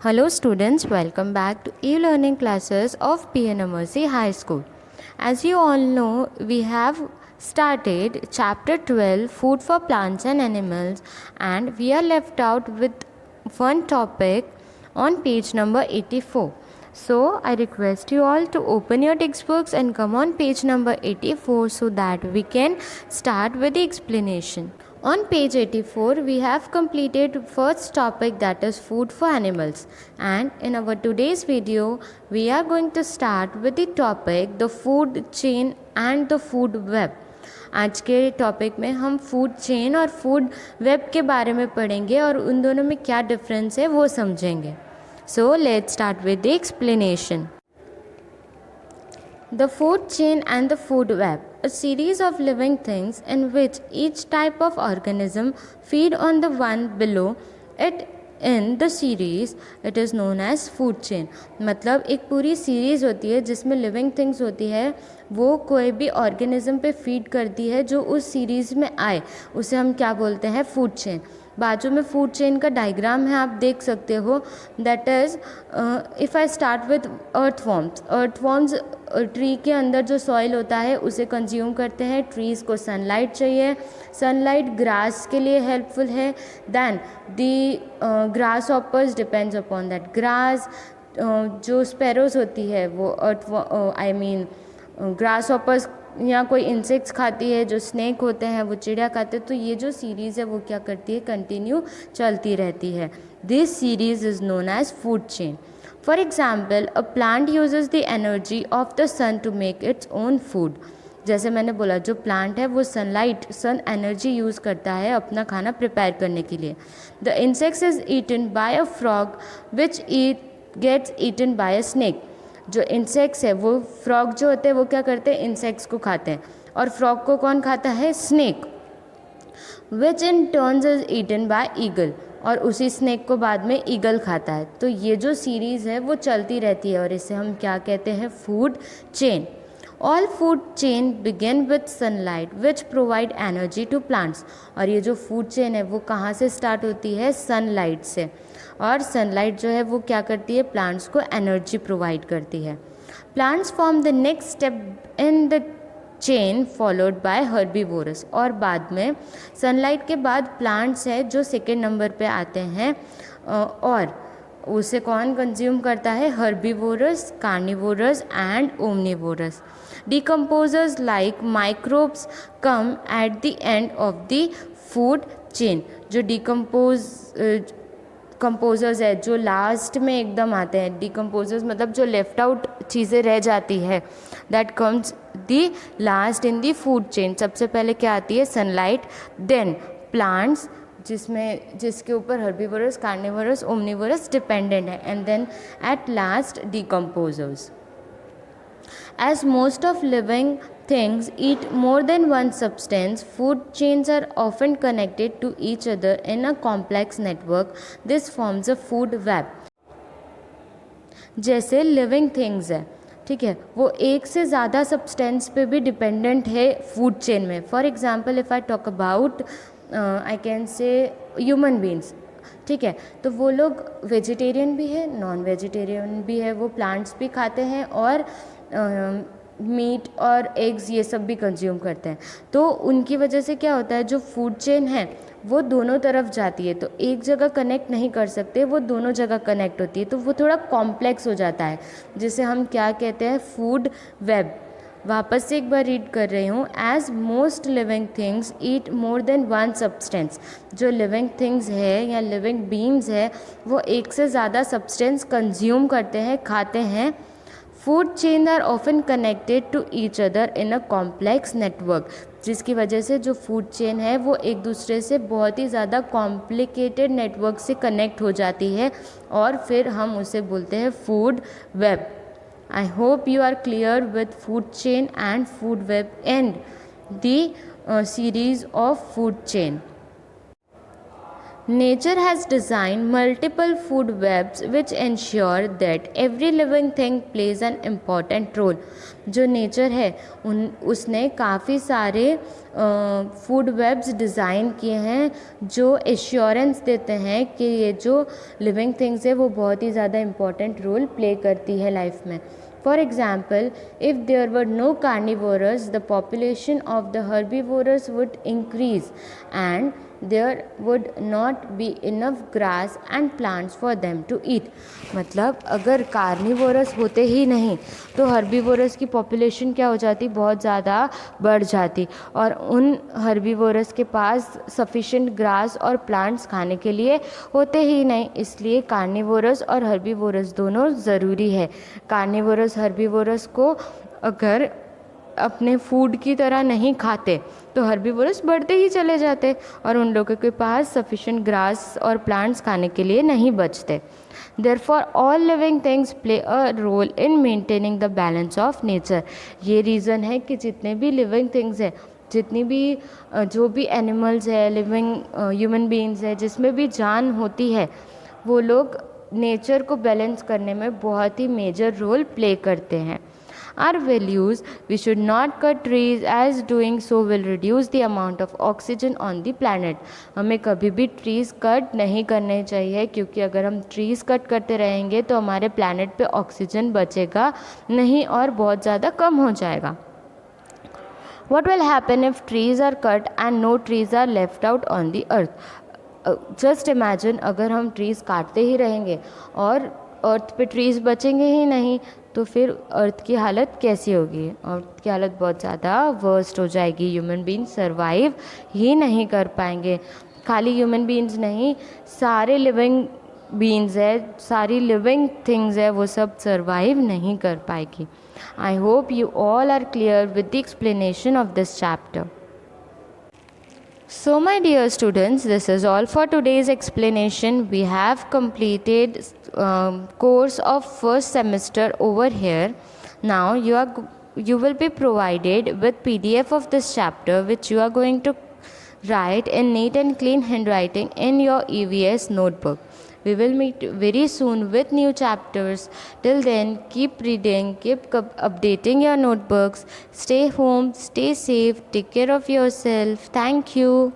Hello students, welcome back to e-learning classes of PNMRC High School. As you all know, we have started chapter 12 food for plants and animals, and we are left out with one topic on page number 84. So I request you all to open your textbooks and come on page number 84 so that we can start with the explanation. On page 84, we have completed first topic, that is food for animals, and in our today's video, we are going to start with the topic the food chain and the food web. आज के topic में हम food chain और food web के बारे में पढ़ेंगे और उन दोनों में क्या डिफरेंस है वो समझेंगे. So let's start with the explanation. The food chain and the food web, a series of living things in which each type of organism feed on the one below it in the series, it is known as food chain. मतलब एक पूरी series होती है जिसमें living things होती है, वो कोई भी ऑर्गेनिज्म पे फीड करती है जो उस सीरीज़ में आए, उसे हम क्या बोलते हैं, फूड चेन. बाजू में फूड चेन का डायग्राम है, आप देख सकते हो. That is if I start with earthworms tree के अंदर जो सॉइल होता है उसे कंज्यूम करते हैं. ट्रीज़ को सनलाइट चाहिए, सनलाइट ग्रास के लिए हेल्पफुल है. Then the grasshoppers depends upon that grass. जो स्पैरोज होती है वो ग्रास हॉपर्स या कोई इंसेक्ट्स खाती है, जो स्नेक होते हैं वो चिड़िया खाते हैं. तो ये जो सीरीज़ है वो क्या करती है, कंटिन्यू चलती रहती है. This series is known as food chain. For example, a plant uses the energy of the sun to make its own food. जैसे मैंने बोला, जो प्लांट है वो सन एनर्जी यूज़ करता है अपना खाना प्रिपेयर करने के लिए. The insects is eaten by a frog which gets eaten by a snake. जो इंसेक्ट्स है वो फ्रॉग जो होते हैं वो क्या करते हैं, इंसेक्ट्स को खाते हैं. और फ्रॉग को कौन खाता है, snake. Which in turns is eaten by eagle. और उसी स्नेक को बाद में ईगल खाता है. तो ये जो सीरीज़ है वो चलती रहती है और इसे हम क्या कहते हैं, food chain. All food chain begin with sunlight which provide energy to plants. और ये जो फूड चेन है वो कहाँ से स्टार्ट होती है, सनलाइट से. और सनलाइट जो है वो क्या करती है, प्लांट्स को एनर्जी प्रोवाइड करती है. Plants form the next step in the chain followed by herbivores. और बाद में सनलाइट के बाद प्लांट्स है जो सेकेंड नंबर पे आते हैं. और उसे कौन कंज्यूम करता है, herbivores, carnivores and omnivores. Decomposers like microbes come at the end of the food chain. जो कंपोजर्स है जो लास्ट में एकदम आते हैं. डिकम्पोजर्स मतलब जो लेफ्ट आउट चीज़ें रह जाती है, that comes the last in the food chain. सबसे पहले क्या आती है, सनलाइट, देन प्लांट्स जिसके ऊपर हर्बीवोरस, कार्निवोरस, ओमनिवोरस डिपेंडेंट है, and then at last decomposers. As most of living things eat more than one substance, food chains are often connected to each other in a complex network. This forms a food web. जैसे living things है, ठीक है, वो एक से ज़्यादा substance पे भी डिपेंडेंट है फूड चेन में. For example, if I talk about I can say human beings, ठीक है, तो वो लोग वेजिटेरियन भी है, नॉन वेजिटेरियन भी है, वो प्लांट्स भी खाते हैं और मीट और एग्स ये सब भी कंज्यूम करते हैं. तो उनकी वजह से क्या होता है, जो फूड चेन है वो दोनों तरफ जाती है. तो एक जगह कनेक्ट नहीं कर सकते, वो दोनों जगह कनेक्ट होती है. तो वो थोड़ा कॉम्प्लेक्स हो जाता है, जिसे हम क्या कहते हैं, फूड वेब. वापस से एक बार रीड कर रही हूँ. एज मोस्ट लिविंग थिंग्स ईट मोर देन वन सब्सटेंस. जो लिविंग थिंग्स है या लिविंग बीइंग्स है वो एक से ज़्यादा सब्सटेंस कंज्यूम करते हैं, खाते हैं. Food chain are often connected to each other in a complex network. जिसकी वजह से जो फूड चेन है वो एक दूसरे से बहुत ही ज़्यादा कॉम्प्लिकेटेड नेटवर्क से कनेक्ट हो जाती है और फिर हम उसे बोलते हैं food web. I hope you are clear with food chain and food web and the series of food chain. Nature has designed multiple food webs which ensure that every living thing plays an important role. जो nature है उसने काफ़ी सारे food webs design किए हैं जो assurance देते हैं कि ये जो लिविंग थिंग्स है वो बहुत ही ज़्यादा इम्पॉर्टेंट रोल प्ले करती है लाइफ में. For example, if there were no carnivores, the population of the herbivores would increase and there would not be enough grass and plants for them to eat. मतलब अगर carnivorous होते ही नहीं तो herbivorous की population क्या हो जाती, बहुत ज़्यादा बढ़ जाती और उन हर्बीवोरस के पास सफिशिएंट ग्रास और प्लांट्स खाने के लिए होते ही नहीं. इसलिए कार्निवोरस और हर्बीवोरस दोनों ज़रूरी है. कार्निवोरस हर्बीवोरस को अगर अपने फूड की तरह नहीं खाते तो हर्बीवोरस बढ़ते ही चले जाते और उन लोगों के पास सफिशिएंट ग्रास और प्लांट्स खाने के लिए नहीं बचते. Therefore, all living things play a role in maintaining the balance of nature. ये रीज़न है कि जितने भी लिविंग थिंग्स है, जितनी भी जो भी एनिमल्स है, लिविंग ह्यूमन बीइंग्स है, जिसमें भी जान होती है, वो लोग नेचर को बैलेंस करने में बहुत ही मेजर रोल प्ले करते हैं. Our values, we should not cut trees as doing so will reduce the amount of oxygen on the planet. हमें कभी भी ट्रीज़ कट नहीं करने चाहिए क्योंकि अगर हम ट्रीज़ कट करते रहेंगे तो हमारे प्लानट पे ऑक्सीजन बचेगा नहीं और बहुत ज़्यादा कम हो जाएगा. What will happen if trees are cut and no trees are left out on the earth? Just imagine अगर हम ट्रीज़ काटते ही रहेंगे और अर्थ पे ट्रीज़ बचेंगे ही नहीं तो फिर अर्थ की हालत कैसी होगी. अर्थ की हालत बहुत ज़्यादा वर्स्ट हो जाएगी. ह्यूमन बीइंग्स सर्वाइव ही नहीं कर पाएंगे. खाली ह्यूमन बीइंग्स नहीं, सारे लिविंग बीइंग्स है, सारी लिविंग थिंग्स है, वो सब सर्वाइव नहीं कर पाएगी. I hope you all are clear with the explanation of this chapter. So my dear students, this is all for today's explanation. We have completed course of first semester over here. Now you will be provided with PDF of this chapter which you are going to write in neat and clean handwriting in your EVS notebook. We will meet very soon with new chapters. Till then, keep reading, keep updating your notebooks. Stay home, stay safe, take care of yourself. Thank you.